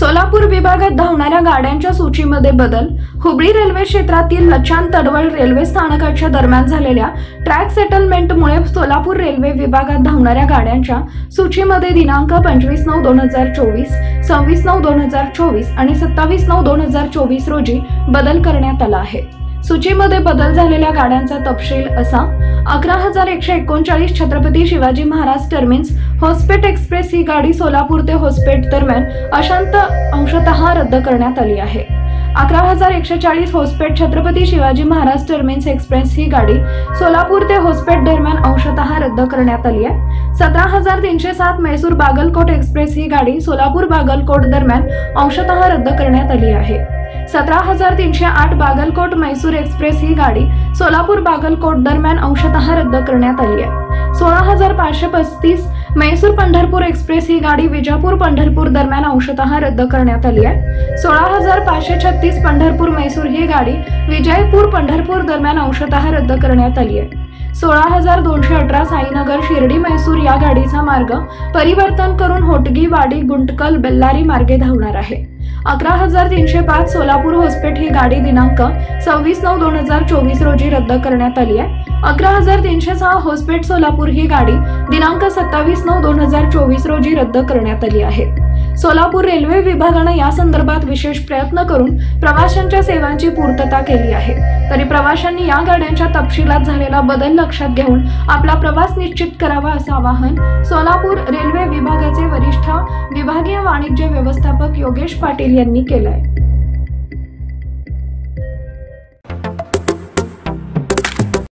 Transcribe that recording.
सोलापूर विभागात धावणाऱ्या गाड्यांच्या सूचीमध्ये बदल। हुबळी रेल्वे क्षेत्रातील लचान तडवळ रेल्वे स्थानकाच्या दरम्यान झालेल्या ट्रॅक सेटलमेंटमुळे सोलापूर रेल्वे विभागात धावणाऱ्या गाड्यांच्या सूचीमध्ये दिनांक 25/9/2024, 26/9/2024 आणि 27/9/2024 रोजी बदल करण्यात आला आहे। सूचीमध्ये बदल झालेल्या गाड्यांचा तपशील असा: 11,139 छत्रपती शिवाजी महाराज टर्मिनस होस्पेट एक्सप्रेस ही गाडी सोलापूर ते होस्पेट दरम्यान अंशतः रद्द करण्यात आली आहे। 11,140 होस्पेट छत्रपती शिवाजी महाराज टर्मिनस एक्सप्रेस ही गाडी सोलापूर ते होस्पेट दरम्यान अंशतः रद्द करण्यात आली आहे। 17,307 मैसूर बागलकोट एक्सप्रेस ही गाडी सोलापूर बागलकोट दरम्यान अंशतः रद्द करण्यात आली आहे। 17,308 बागलकोट मैसूर एक्सप्रेस ही गाडी सोलापूर बागलकोट दरम्यान अंशतः रद्द करण्यात आली आहे। 16,535 मैसूर पंढरपूर एक्सप्रेस ही गाडी विजापूर पंढरपूर दरम्यान अंशतः रद्द करण्यात आली आहे। 16,536 पंढरपूर मैसूर ही गाडी विजयपूर पंढरपूर दरम्यान अंशतः रद्द करण्यात आली आहे। 16,218 साईनगर शिर्डी मैसूर या गाडीचा मार्ग परिवर्तन करून होटगी वाडी गुंटकल बेल्लारी मार्गे धावणार आहे। 11,305 सोलापूर होस्पेट ही गाडी दिनांक 26/9/2024 रोजी रद्द करण्यात आली आहे। 11,306 होस्पेट सोलापूर ही गाडी दिनांक 27/9/2024 रोजी रद्द करण्यात आली आहे। सोलापूर रेल्वे विभागाने या संदर्भात विशेष प्रयत्न करून प्रवाशांच्या सेवांची पूर्तता केली आहे। तरी प्रवाशांनी या गाड्यांच्या तपशिलात झालेला बदल लक्षात घेऊन आपला प्रवास निश्चित करावा असं आवाहन सोलापूर रेल्वे विभागाचे वरिष्ठ विभागीय वाणिज्य व्यवस्थापक योगेश पाटील यांनी केलं आहे।